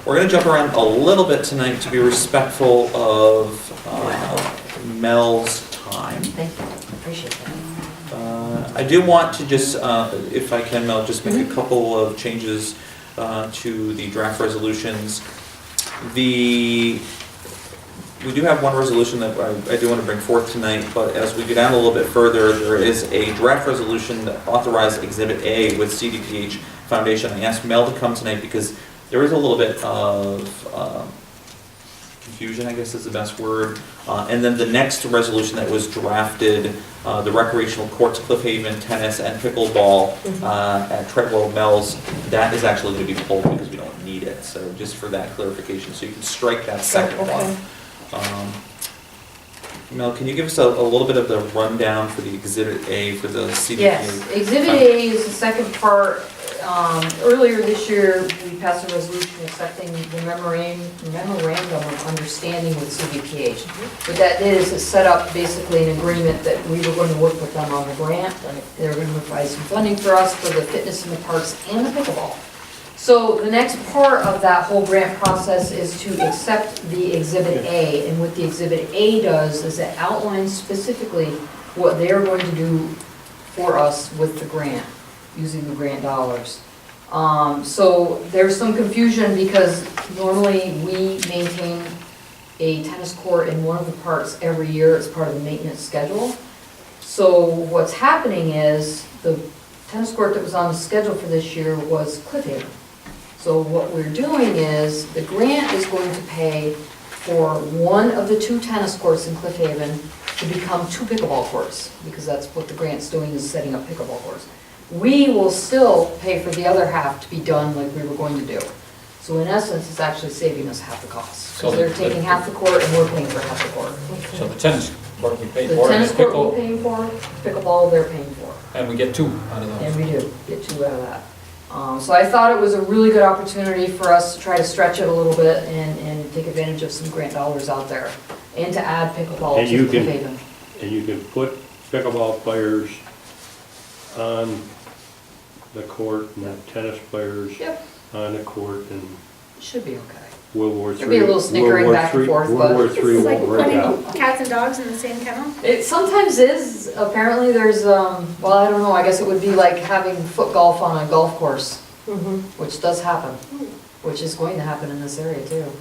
we're going to jump around a little bit tonight to be respectful of Mel's time. Thank you, appreciate that. I do want to just, if I can, Mel, just make a couple of changes to the draft resolutions. We do have one resolution that I do want to bring forth tonight, but as we go down a little bit further, there is a draft resolution that authorized Exhibit A with CDPH Foundation. I asked Mel to come tonight because there is a little bit of confusion, I guess is the best word. And then the next resolution that was drafted, the recreational courts, Cliff Haven, tennis, and pickleball at Treadwell Mills, that is actually going to be pulled because we don't need it. So just for that clarification, so you can strike that second one. Mel, can you give us a little bit of the rundown for the Exhibit A for the CDPH? Yes, Exhibit A is the second part. Earlier this year, we passed a resolution accepting the memorandum of understanding with CDPH. What that did is it set up basically an agreement that we were going to work with them on the grant, and they were going to provide some funding for us for the fitness in the parks and the pickleball. So the next part of that whole grant process is to accept the Exhibit A, and what the Exhibit A does is it outlines specifically what they are going to do for us with the grant, using the grant dollars. So there's some confusion because normally we maintain a tennis court in one of the parks every year as part of the maintenance schedule. So what's happening is the tennis court that was on the schedule for this year was Cliff Haven. So what we're doing is, the grant is going to pay for one of the two tennis courts in Cliff Haven to become two pickleball courts, because that's what the grant's doing, is setting up pickleball courts. We will still pay for the other half to be done like we were going to do. So in essence, it's actually saving us half the cost, because they're taking half the court and we're paying for half the court. So the tennis court we pay The for, and tennis the court we're pickle, paying for, pickleball they're paying for. and we get 2 out of those. And we do, get 2 out of that. So I thought it was a really good opportunity for us to try to stretch it a little bit and take advantage of some grant dollars out there, and to add pickleball And to you Cliff can- Haven. And you can put pickleball players on the court and the tennis players Yep, on the court, and should be okay. World War III. There'll be a little snickering back and forth, World War but III It's like won't break out. putting cats and dogs in the same kennel. it sometimes is. Apparently there's, well, I don't know, I guess it would be like having foot golf on a golf course, which does happen, which is going to happen in this area too.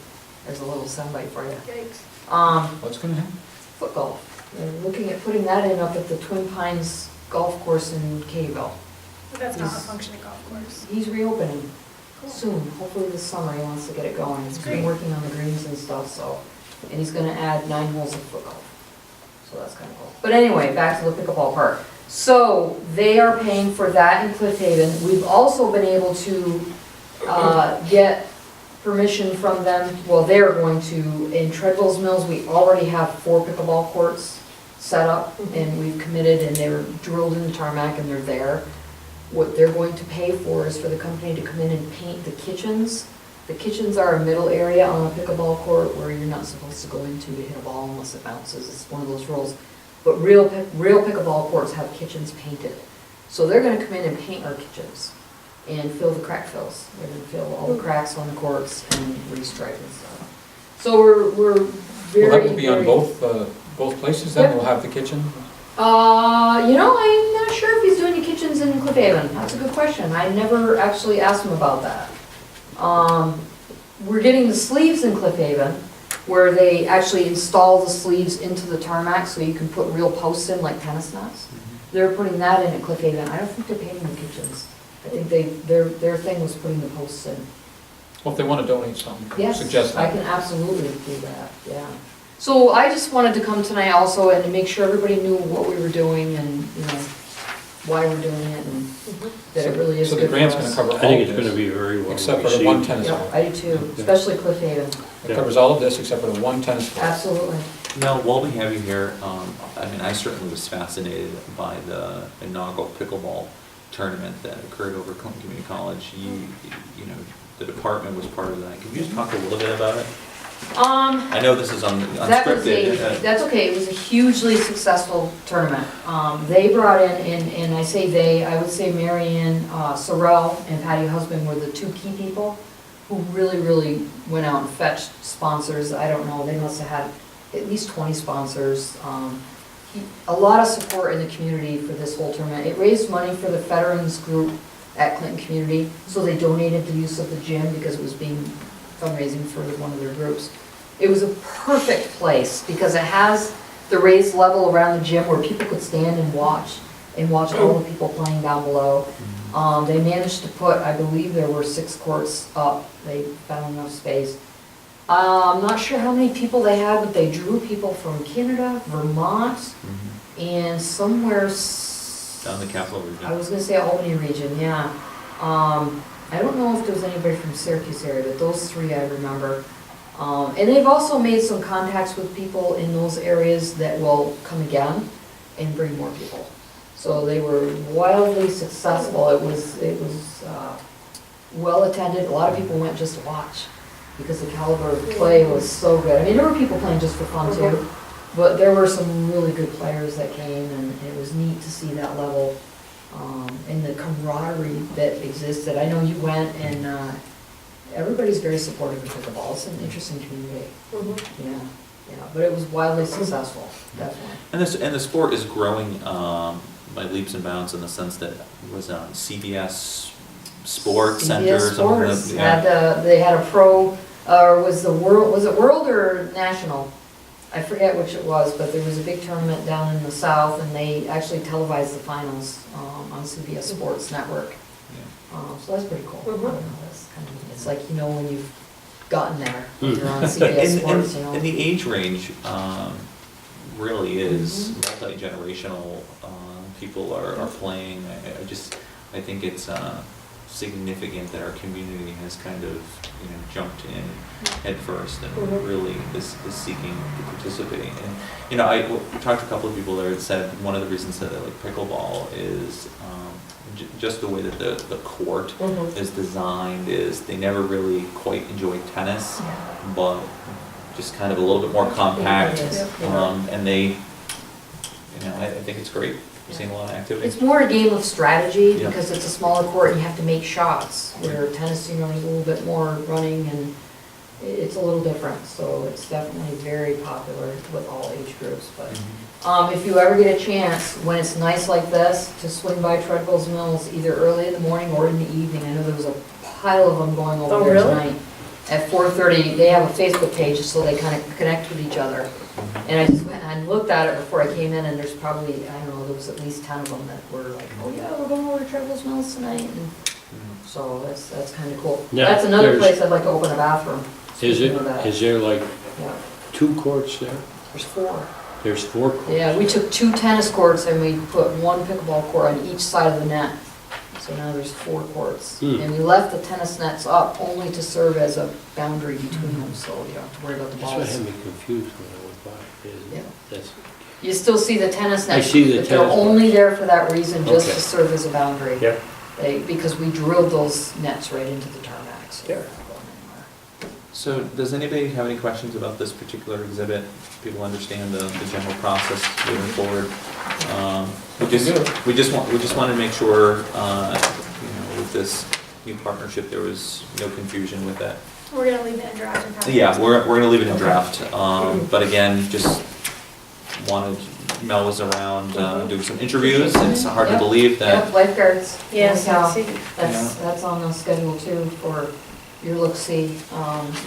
There's a little soundbite for you. Yikes. What's going to happen? Foot golf. They're looking at putting that in up at the Twin Pines Golf Course in Cadyville. But that's not a functioning golf course. He's reopening Cool. soon, hopefully this summer he wants to get it going. He's been Great. working on the greens and stuff, so, and he's gonna add 9 holes of foot golf. So that's kinda cool. But anyway, back to the pickleball part. So they are paying for that in Cliff Haven. We've also been able to get permission from them, well, they're going to, in Treadwell's Mills, we already have 4 pickleball courts set up, and we've committed, and they were drilled in the tarmac, and they're there. What they're going to pay for is for the company to come in and paint the kitchens. The kitchens are a middle area on a pickleball court where you're not supposed to go into to hit a ball unless it bounces. It's one of those rules. But real pickleball courts have kitchens painted. So they're gonna come in and paint our kitchens and fill the crack fills. They're gonna fill all the cracks on the courts and restripe and stuff. So we're very, Well, that will be on very- both places then? Yep. We'll have the kitchen? You know, I'm not sure if he's doing the kitchens in Cliff Haven. That's a good question. I never actually asked him about that. We're getting the sleeves in Cliff Haven, where they actually install the sleeves into the tarmac so you can put real posts in like tennis nets. They're putting that in at Cliff Haven. I don't think they're painting the kitchens. I think their thing was putting the posts in. Well, if they want to donate something, Yes, suggest I that. can absolutely do that, yeah. So I just wanted to come tonight also and to make sure everybody knew what we were doing and, you know, why we're doing it and that it really is So good the for grant's going us. to cover all I think of it's gonna this, be very well except for the one tennis Yeah, court. I do too, especially Cliff Haven, It covers all of this except for the one tennis court. absolutely. Mel, while we have you here, I mean, I certainly was fascinated by the inaugural pickleball tournament that occurred over at Clinton Community College. You know, the department was part of that. Could you just talk a little bit about it? I know this is That was unscripted. that's okay, it was a hugely successful tournament. They brought in, and I say they, I would say Marianne Sorrell and Patty Husband were the 2 key people. who really went out and fetched sponsors. I don't know, they must have had at least 20 sponsors. A lot of support in the community for this whole tournament. It raised money for the veterans group at Clinton Community, so they donated the use of the gym because it was being fundraising for one of their groups. It was a perfect place because it has the raised level around the gym where people could stand and watch all the people playing down below. They managed to put, I believe there were 6 courts up. They found enough space. I'm not sure how many people they had, but they drew people from Canada, Vermont, and somewhere, Down the capital I region. was gonna say Albany region, yeah. I don't know if there was anybody from Syracuse area, but those 3 I remember. And they've also made some contacts with people in those areas that will come again and bring more people. So they were wildly successful. It was well attended. A lot of people went just to watch because the caliber of play was so good. I mean, there were people playing just for fun too, but there were some really good players that came, and it was neat to see that level and the camaraderie that existed. I know you went, and everybody's very supportive of pickleball. It's an interesting community. Yeah, but it was wildly successful, definitely. And the sport is growing by leaps and bounds in the sense that it was CBS Sports Center. CBS or something like Sports that, had, they had a pro, or was it World or National? I forget which it was, but there was a big tournament down in the south, and they actually televised the finals on CBS Sports Network. So that's pretty cool. I don't know, that's kind of, it's like, when you've gotten there, when you're on CBS Sports, And the age range really is multi-generational. People are playing. I think it's significant that our community has kind of, jumped in head first and really is seeking to participate. And, I talked to a couple of people there that said one of the reasons that they like pickleball is just the way that the court is designed is they never really quite enjoyed tennis, but just kind of a little bit more compact. And they, I think it's great. We've seen a lot of activity. It's more a game of strategy Yeah. because it's a smaller court and you have to make shots, where tennis, there's a little bit more running and it's a little different. So it's definitely very popular with all age groups. But if you ever get a chance, when it's nice like this, to swing by Treadwell's Mills either early in the morning or in the evening. I know there was a pile of them going over there tonight. At 4:30, they have a Facebook page so they kind of connect with each other. And I just went and looked at it before I came in, and there's probably, I don't know, there was at least 10 of them that were like, oh yeah, we're going over to Treadwell's Mills tonight. And so that's kind of cool. Now, That's another there's- place I'd like to open a bathroom. Is Speaking of that. there like Yeah, 2 courts there? there's 4. There's 4 courts? Yeah, we took 2 tennis courts and we put 1 pickleball court on each side of the net. So now there's 4 courts. And we left the tennis nets up only to serve as a boundary between them, so you don't have to worry about the That's what balls. had me confused when I went by. Yeah. That's, You still see the tennis I nets. see the but they're tennis only there for that reason, just Okay. to serve as a boundary. Yep. Because we drilled those nets right into the tarmac, so they're not going anywhere. So does anybody have any questions about this particular exhibit? People understand the general process moving forward? We just wanted to make sure, with this new partnership, there was no confusion with that. We're gonna leave it in draft and have. Yeah, we're gonna leave it in draft, but again, just wanted, Mel was around, doing some interviews, and it's hard to Yep. believe that. Yep, lifeguards. Yes, Yeah. I see. That's on the schedule too for your look-see.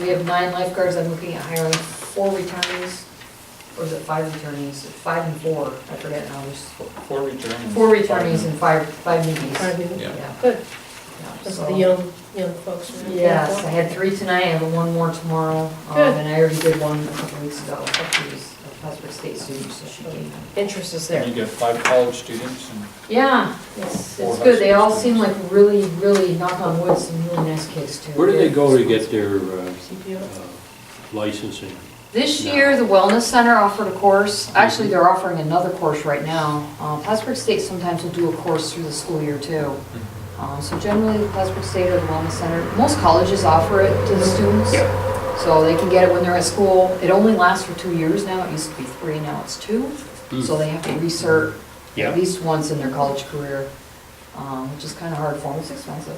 We have 9 lifeguards. I'm looking at hiring 4 returnees. Or is it 5 returnees? 5 and 4, I forget now. There's 4 returns. 4 returnees and 5 newbies. Yeah. Yeah, Good, that's so- the young folks. right? Yes, I had 3 tonight, I have 1 more tomorrow. Good. And I already did one a couple weeks ago. She was a Plattsburgh State student, so she came in. Interest is And you there. get 5 college students and Yeah, it's 4 good. They high all school seem like students. really, knock on wood, some really nice kids too. where do they go to get their CPO. licensing? This No. year, the Wellness Center offered a course. Actually, they're offering another course right now. Plattsburgh State sometimes will do a course through the school year too. So generally, Plattsburgh State or the Wellness Center, most colleges offer it to the students. So they can get it when they're at school. It only lasts for 2 years now. It used to be 3, now it's 2. So they have to recert Yeah. at least once in their college career, which is kind of hard for them. It's expensive.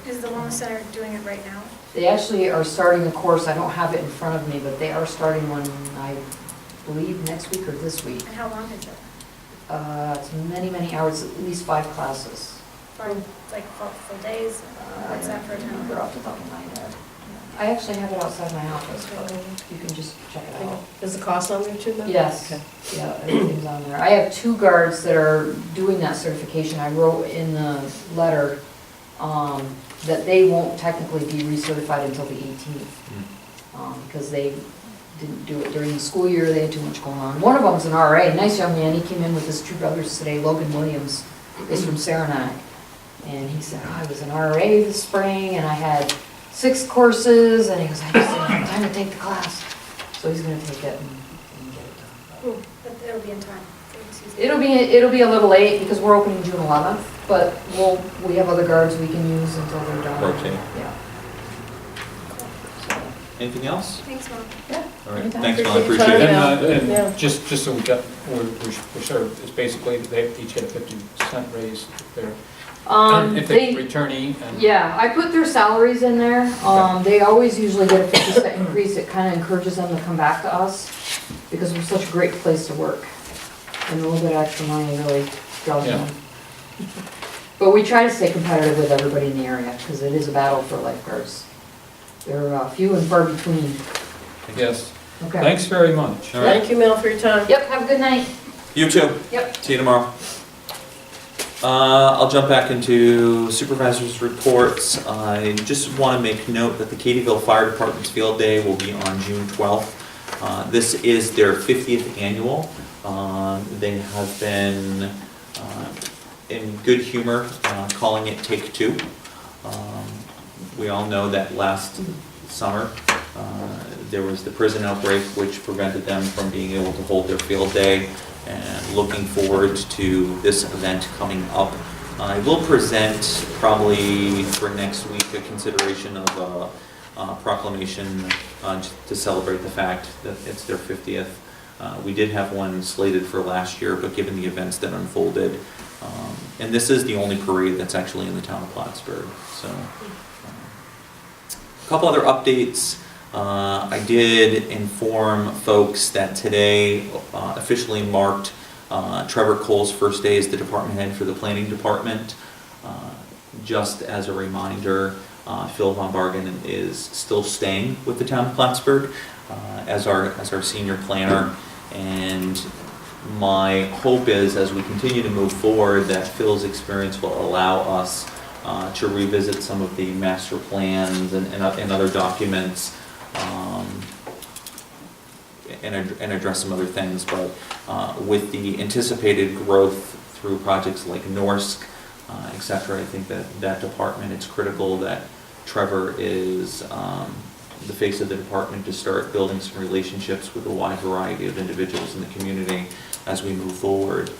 Is the Wellness Center doing it right now? They actually are starting a course, I don't have it in front of me, but they are starting one, I believe, next week or this week. And how long is it? It's many, many hours, at least 5 classes. Like full days? What's that for a They're time? off the top of my head. I actually have it outside my office, but you can just check it out. Is the cost on there too, then? Yes, Okay. yeah, everything's on there. I have 2 guards that are doing that certification. I wrote in the letter that they won't technically be recertified until the 18th, because they didn't do it during the school year, they had too much going on. One of them's an RA, nice young man, he came in with his 2 brothers today, Logan Williams, is from Saranac. And he said, oh, I was an RA this spring, and I had 6 courses, and he goes, I just didn't have time to take the class. So he's gonna take it and get it done. But it'll be in time for the season. It'll be a little late, because we're opening June 11th, but we have other guards we can use until they're done. Rotate. Yeah. Anything else? Thanks, Mom. Yeah. All right, Anytime. thanks, Mel, I Appreciate your appreciate time, it. Mel. Yeah. And just so we're sure, it's basically they each get a 50% raise if they're if they're returnee and. Yeah, I put their salaries in there. They always usually get a 50% increase. It kind of encourages them to come back to us because we're such a great place to work. And a little bit of extra money really draws Yeah. them. But we try to stay competitive with everybody in the area because it is a battle for lifeguards. They're few and far between. Yes, Okay. thanks very much. All right. Thank you, Mel, for your time. Yep, have a good night. You too. Yep. See you tomorrow. I'll jump back into supervisors' reports. I just want to make note that the Katyville Fire Department's Field Day will be on June 12th. This is their 50th annual. They have been in good humor calling it Take Two. We all know that last summer there was the prison outbreak which prevented them from being able to hold their field day, and looking forward to this event coming up. I will present probably for next week a consideration of a proclamation to celebrate the fact that it's their 50th. We did have one slated for last year, but given the events that unfolded, and this is the only parade that's actually in the town of Plattsburgh. So, a couple other updates. I did inform folks that today officially marked Trevor Cole's first day as the department head for the planning department. Just as a reminder, Phil Von Bargen is still staying with the town of Plattsburgh as our senior planner, and my hope is, as we continue to move forward, that Phil's experience will allow us to revisit some of the master plans and other documents, and address some other things. But with the anticipated growth through projects like Norsk, et cetera, I think that department, it's critical that Trevor is the face of the department to start building some relationships with a wide variety of individuals in the community as we move forward.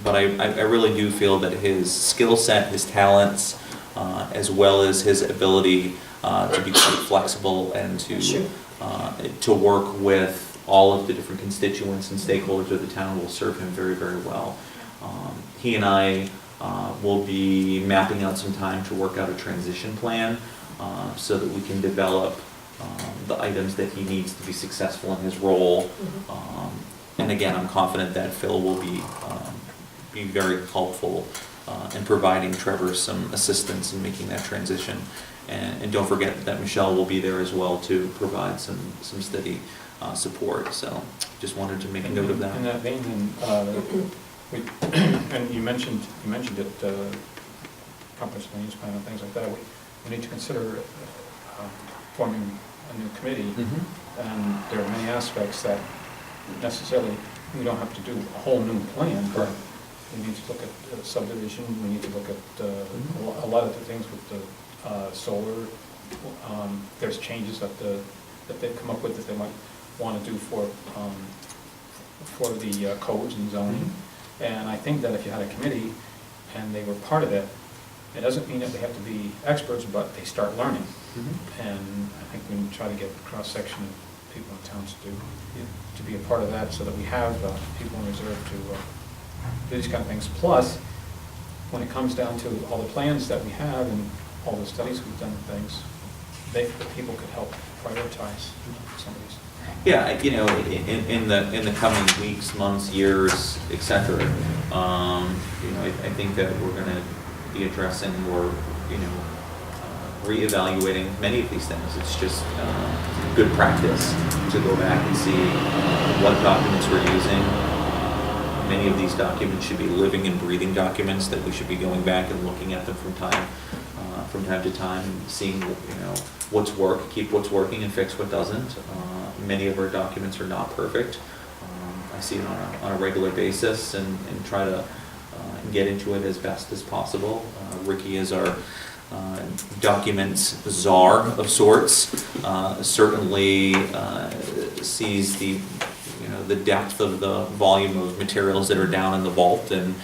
But I really do feel that his skill set, his talents, as well as his ability to be quite flexible and to work with all of the different constituents and stakeholders of the town will serve him very, very well. He and I will be mapping out some time to work out a transition plan so that we can develop the items that he needs to be successful in his role. And again, I'm confident that Phil will be very helpful in providing Trevor some assistance in making that transition. And don't forget that Michelle will be there as well to provide some steady support. So just wanted to make a note of that. In that vein, and you mentioned it, comprehensive land use plan and things like that. We need to consider forming a new committee, and there are many aspects that necessarily we don't have to do a whole new plan, but we need to look at subdivision. We need to look at a lot of the things with the solar. There's changes that they've come up with that they might want to do for the codes and zoning. And I think that if you had a committee and they were part of it, it doesn't mean that they have to be experts, but they start learning. And I think we try to get a cross-section of people in towns to be a part of that, so that we have people in reserve to do these kind of things. Plus, when it comes down to all the plans that we have and all the studies we've done and things, the people could help prioritize some of these. Yeah, in the coming weeks, months, years, et cetera, I think that we're gonna be addressing or, reevaluating many of these things. It's just good practice to go back and see what documents we're using. Many of these documents should be living and breathing documents that we should be going back and looking at them from time to time, and seeing, what's keep what's working and fix what doesn't. Many of our documents are not perfect. I see it on a regular basis and try to get into it as best as possible. Ricky is our documents czar of sorts, certainly sees the depth of the volume of materials that are down in the vault, and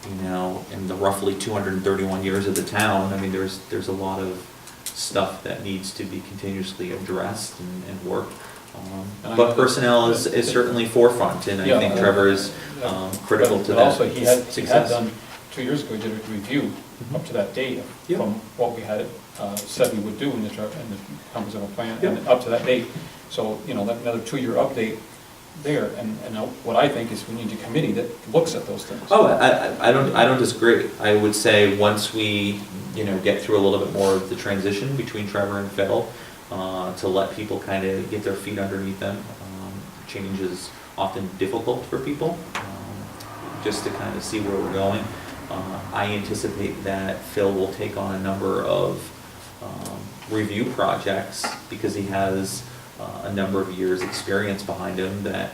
in the roughly 231 years of the town, I mean, there's a lot of stuff that needs to be continuously addressed and worked. But personnel is certainly forefront, and I think Trevor is critical to But that also, he had success. done, 2 years ago, he did a review up to that date Yep. from what we had said we would do in the comprehensive plan, Yep. and up to that date. So, another 2-year update there, and what I think is we need a committee that looks at those things. Oh, I don't disagree. I would say once we, get through a little bit more of the transition between Trevor and Phil, to let people kind of get their feet underneath them. Change is often difficult for people, just to kind of see where we're going. I anticipate that Phil will take on a number of review projects because he has a number of years' experience behind him that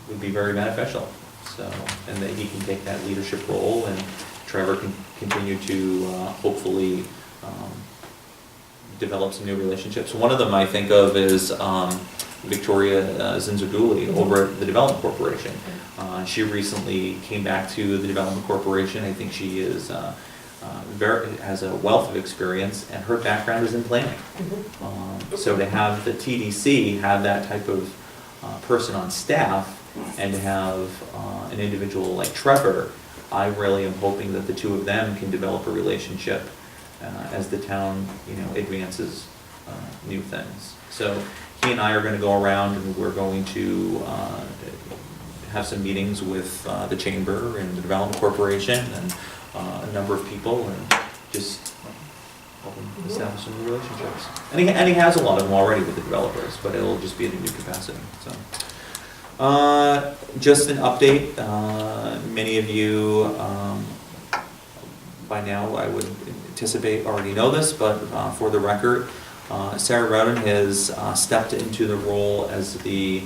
would be very beneficial. So, and that he can take that leadership role, and Trevor can continue to hopefully develop some new relationships. One of them I think of is Victoria Zinzaguli over at the Development Corporation. She recently came back to the Development Corporation. I think she is has a wealth of experience, and her background is in planning. So to have the TDC have that type of person on staff, and to have an individual like Trevor, I really am hoping that the two of them can develop a relationship as the town, advances new things. So he and I are going to go around, and we're going to have some meetings with the chamber and the Development Corporation and a number of people, and just help him establish some new relationships. And he has a lot of them already with the developers, but it'll just be in a new capacity. So, just an update. Many of you, by now, I would anticipate already know this, but for the record, Sarah Rowden has stepped into the role as the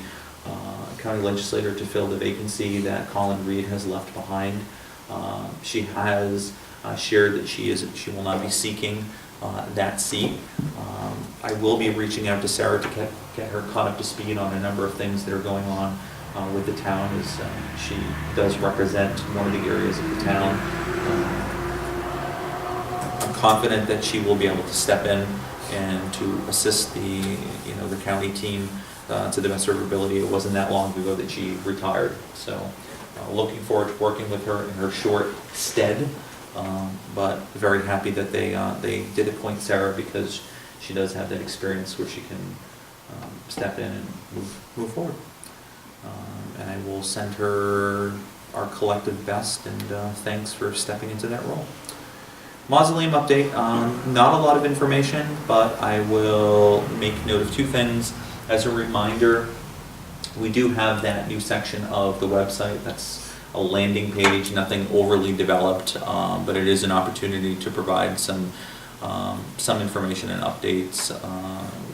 county legislator to fill the vacancy that Colin Reed has left behind. She has shared that she will not be seeking that seat. I will be reaching out to Sarah to get her caught up to speed on a number of things that are going on with the town, as she does represent one of the areas of the town. I'm confident that she will be able to step in and to assist the county team to the best of her ability. It wasn't that long ago that she retired, so looking forward to working with her in her short stead, but very happy that they did appoint Sarah, because she does have that experience where she can step in and move forward. And I will send her our collective best, and thanks for stepping into that role. Mausoleum update, not a lot of information, but I will make note of two things. As a reminder, we do have that new section of the website. That's a landing page, nothing overly developed, but it is an opportunity to provide some information and updates.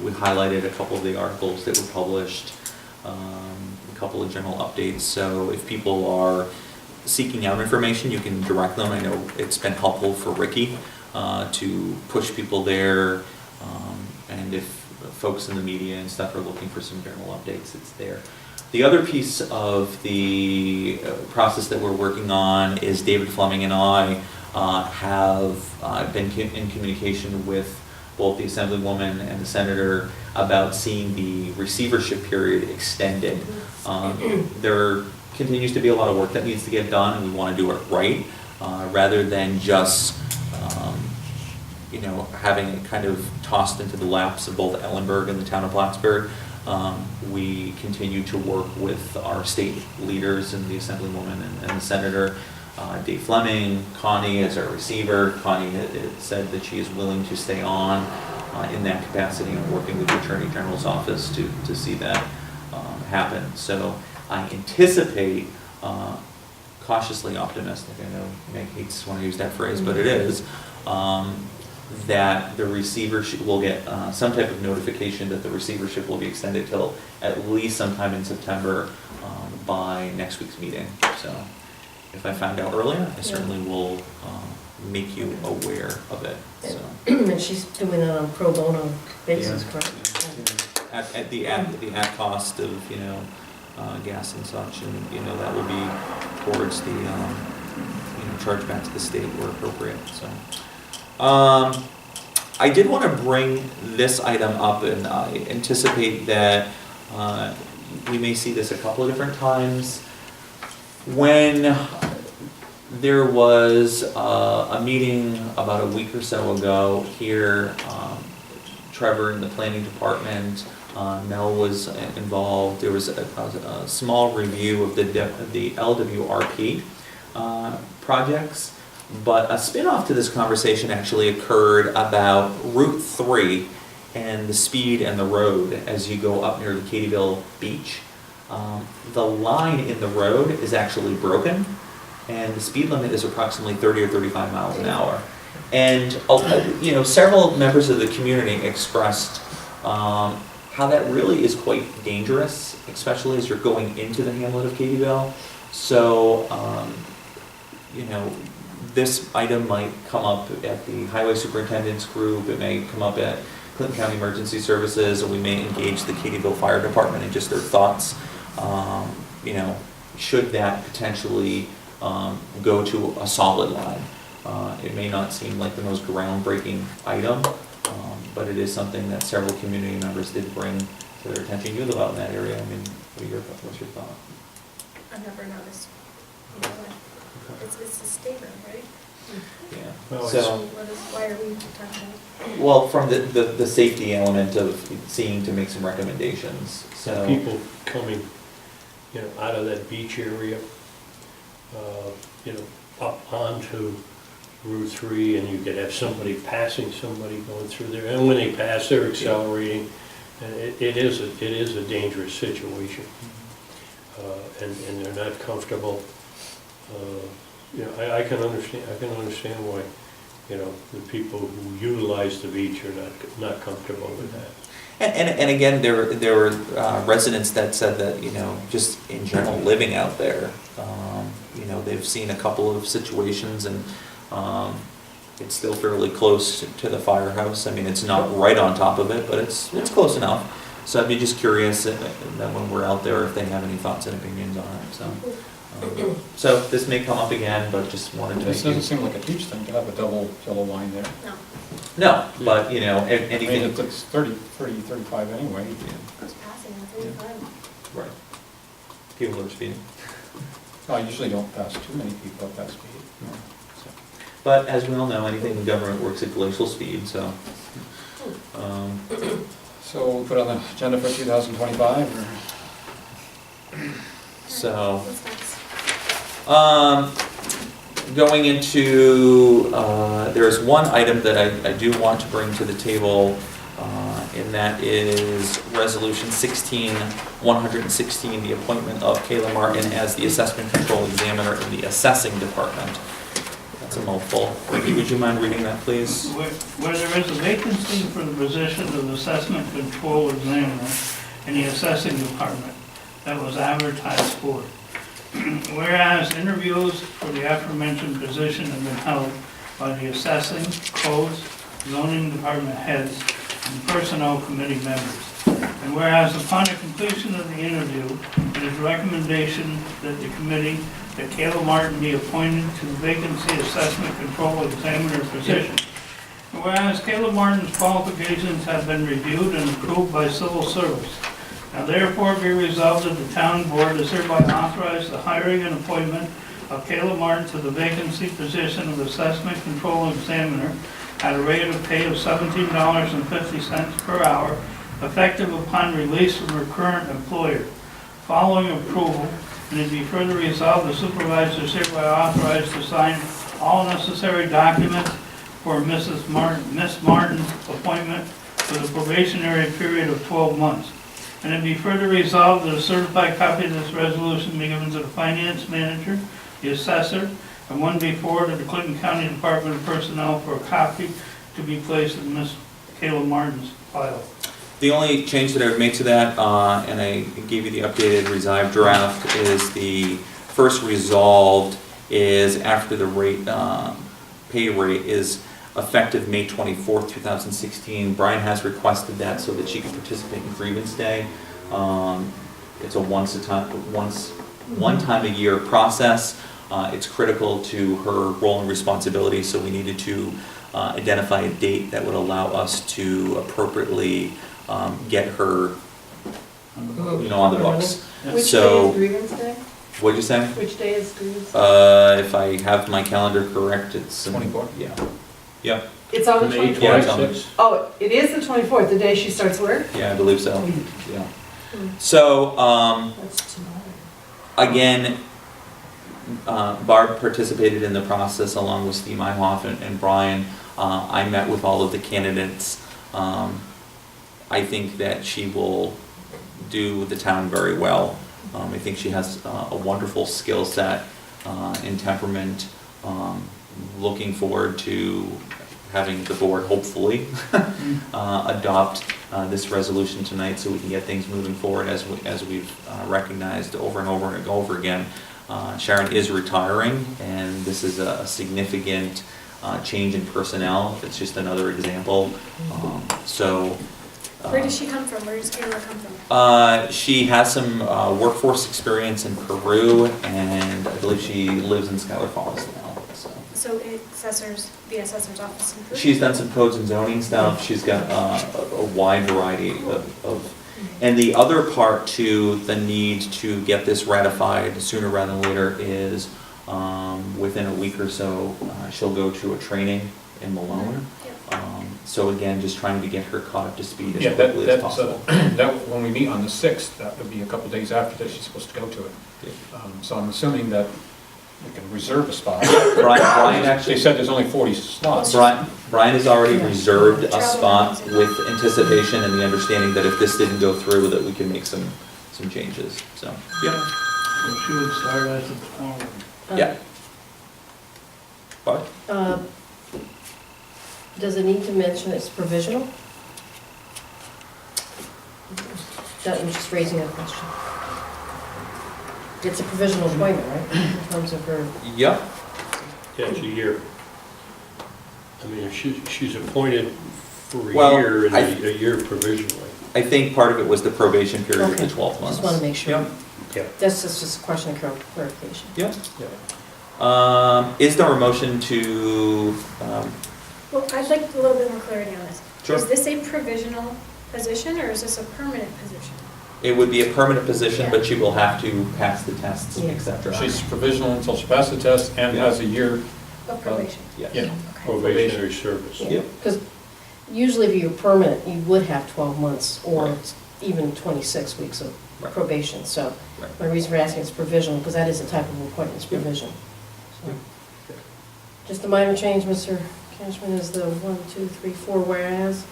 We highlighted a couple of the articles that were published, a couple of general updates. So if people are seeking out information, you can direct them. I know it's been helpful for Ricky to push people there, and if folks in the media and stuff are looking for some general updates, it's there. The other piece of the process that we're working on is David Fleming and I have been in communication with both the Assemblywoman and the Senator about seeing the receivership period extended. There continues to be a lot of work that needs to get done, and we want to do it right, rather than just having it kind of tossed into the laps of both Ellenburg and the town of Plattsburgh. We continue to work with our state leaders and the Assemblywoman and the Senator, Dave Fleming, Connie as our receiver. Connie had said that she is willing to stay on in that capacity and working with the Attorney General's office to see that happen. So I anticipate, cautiously optimistic, I know Meg hates when I use that phrase, but it is, that the receivership will get some type of notification that the receivership will be extended till at least sometime in September by next week's meeting. So if I find out earlier, I certainly will make you aware of it. So. And she's doing it on a pro bono basis, Yeah. correct? At the cost of, gas and such, and, that will be towards the, charge back to the state where appropriate, so. I did want to bring this item up, and I anticipate that we may see this a couple of different times. When there was a meeting about a week or so ago here, Trevor in the planning department, Mel was involved. There was a small review of the LWRP projects, but a spin-off to this conversation actually occurred about Route 3 and the speed and the road as you go up near the Katyville beach. The line in the road is actually broken, and the speed limit is approximately 30 or 35 miles an hour. And several members of the community expressed how that really is quite dangerous, especially as you're going into the hamlet of Katyville. So, this item might come up at the highway superintendent's group, it may come up at Clinton County Emergency Services, or we may engage the Katyville Fire Department and just their thoughts. Should that potentially go to a solid line? It may not seem like the most groundbreaking item, but it is something that several community members did bring to their attention. You live out in that area, I mean, what's your thought? I've never noticed. It's a statement, right? Yeah. Well, So, Why are we talking about? well, from the safety element of seeing to make some recommendations, so. people coming, out of that beach area, up onto Route 3, and you could have somebody passing somebody going through there, and when they pass, they're accelerating, and it is a dangerous situation, and they're not comfortable. I can understand why, the people who utilize the beach are not comfortable with that. And again, there were residents that said that, just in general living out there, they've seen a couple of situations, and it's still fairly close to the firehouse. I mean, it's not right on top of it, but it's close enough. So I'd be just curious that when we're out there, if they have any thoughts and opinions on it, so. So this may come up again, but just wanted to. This doesn't seem like a huge thing to have a double yellow line there. No, No, but, I mean, anything. it's 35 anyway. I was passing at 35. Right. People are speeding. I usually don't pass too many people at that speed. So, but as we all know, anything in government works at glacial speed, so. So we'll put on the agenda for 2025, or? So. What's next? Going into, there's one item that I do want to bring to the table, and that is Resolution 16116, the appointment of Kayla Martin as the Assessment Control Examiner in the Assessing Department. That's a mouthful. Ricky, would you mind reading that, please? Where there is a vacancy for the position of Assessment Control Examiner in the Assessing Department that was advertised for. Whereas interviews for the aforementioned position have been held by the assessing, codes, zoning department heads, and personnel committee members. And whereas upon the completion of the interview, it is recommendation that the committee, that Kayla Martin be appointed to the vacancy assessment control examiner position. And whereas Kayla Martin's qualifications have been reviewed and approved by civil service, now therefore be resolved that the town board is hereby authorized the hiring and appointment of Kayla Martin to the vacancy position of assessment control examiner at a rate of pay of $17.50 per hour, effective upon release from her current employer. Following approval, and it be further resolved, the supervisor is hereby authorized to sign all necessary documents for Miss Martin's appointment for the probationary period of 12 months. And it be further resolved that a certified copy of this resolution be given to the finance manager, the assessor, and one be forwarded to the Clinton County Department of Personnel for a copy to be placed in Miss Kayla Martin's file. The only change that I would make to that, and I gave you the updated revised draft, is the first resolved is after the rate, pay rate is effective May 24th, 2016. Brian has requested that so that she can participate in grievance day. It's a one time a year process. It's critical to her role and responsibility, so we needed to identify a date that would allow us to appropriately get her, on the books. Which day So, is grievance day? what'd you say? Which day is grievance day? If I have my calendar correct, it's... 24th? Yeah. Yep, It's on the May 24th? Yeah, it's on the- 26th. Oh, it is the 24th, the day she starts work? yeah, I believe so, Hmm. yeah. So, That's tomorrow. again, Barb participated in the process along with Steve Myhoff and Brian. I met with all of the candidates. I think that she will do the town very well. I think she has a wonderful skill set and temperament. Looking forward to having the board hopefully adopt this resolution tonight so we can get things moving forward as we've recognized over and over and over again. Sharon is retiring, and this is a significant change in personnel. It's just another example. Where does she come from? Where does Kayla come from? She has some workforce experience in Peru, and I believe she lives in Schuyler Falls now. So the assessor's office in Peru? She's done some codes and zoning stuff. She's got a wide variety of, and the other part to the need to get this ratified sooner rather than later is within a week or so, she'll go to a training in Malone. So again, just trying to get her caught up to speed as quickly as possible. That, when we meet on the 6th, that would be a couple days after that she's supposed to go to it. So I'm assuming that we can reserve a spot. Brian actually... They said there's only 40 slots. Brian has already reserved a spot with anticipation and the understanding that if this didn't go through, that we can make some changes, so, yeah. So she would start as of tomorrow. Yeah. But, Does it need to mention it's provisional? That was just raising a question. It's a provisional appointment, right, in terms of her, yep, Yeah, it's a year. I mean, if she's appointed for a Well, year, and I- a year provisionally. I think part of it was the probation period of the Okay. 12 months. just want to make sure. Yep. Yeah. That's just a question of clarification. Yep. Is there a motion to, Well, I'd like a little bit more clarity on this. Sure. Is this a provisional position or is this a permanent position? it would be a permanent position, but she will have to pass the tests, Yeah. et cetera. She's provisional until she passes the test and has a year. Of probation? Yes. Yeah. Okay. Probationary service. Yep. Because usually if you're permanent, you would have 12 months or even 26 weeks of Right. probation. So Right. my reason for asking is provisional, because that is a type of appointment, it's provision. So, just a minor change, Mr. Cashman, is the 1, 2, 3, 4 whereas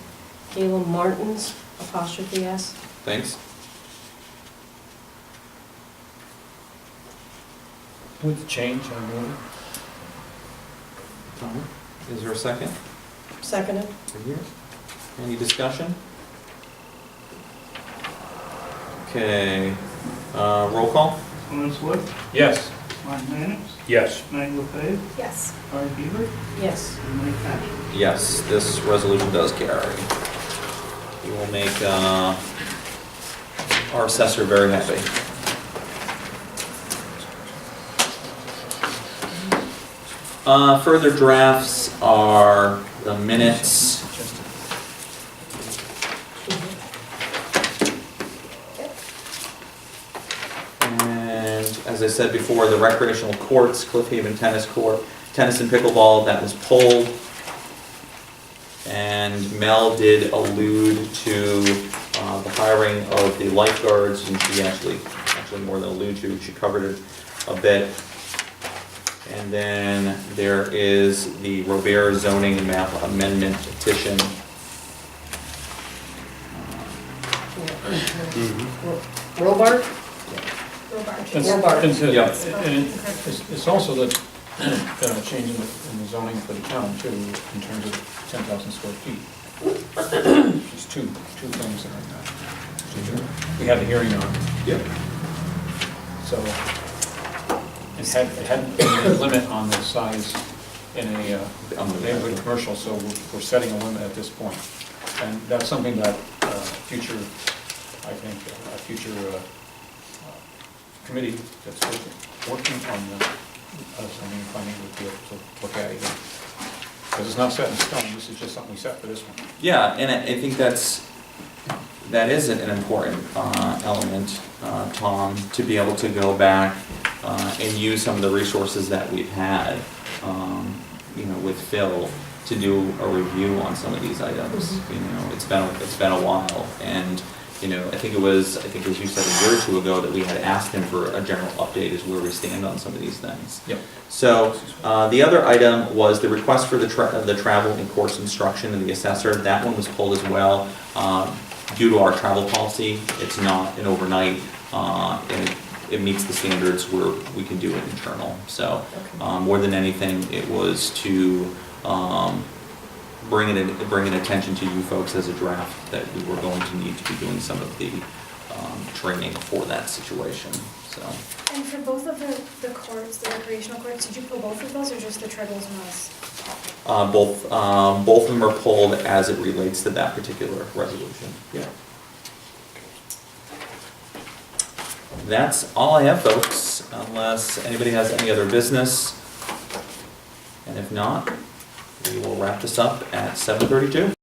Kayla Martin's apostrophe S. Thanks. With the change, I move Is there a second? Seconded. Any discussion? Okay, roll call? Lance Wood, it. Yes. Martin Mannix, Yes. Meg LePave, Yes. Barb Hebert, Yes. and Mike Patrick. Yes, this resolution does carry. We will make our assessor very happy. Further drafts are the minutes. And as I said before, the recreational courts, Cliff Haven Tennis Court, tennis and pickleball, that was pulled. And Mel did allude to the hiring of the lifeguards, and she actually more than allude to, she covered it a bit. And then there is the Robert zoning map amendment petition. Robart? Robart. It's, Yeah. and it's also the change in the zoning for the town too, in terms of 10,000 square feet. Just two things that are, we had the hearing on. Yep. So it hadn't been a limit on the size in a neighborhood commercial, so we're setting a limit at this point. And that's something that future, I think, a future committee that's working on the zoning and planning would be able to look at again. Because it's not set in stone, this is just something we set for this one. Yeah, and I think that is an important element, Tom, to be able to go back and use some of the resources that we've had, with Phil, to do a review on some of these items. It's been a while, and I think as you said a year or two ago that we had asked him for a general update as where we stand on some of these things. Yep. So the other item was the request for the travel and course instruction and the assessor. That one was pulled as well. Due to our travel policy, it's not an overnight, and it meets the standards where we can do it internal. So more than anything, it was to bring attention to you folks as a draft that we were going to need to be doing some of the training for that situation. So And for both of the courts, the recreational courts, did you pull both of those or just the treadles and mills? both of them are pulled as it relates to that particular resolution. Yeah. That's all I have, folks, unless anybody has any other business. And if not, we will wrap this up at 7:32.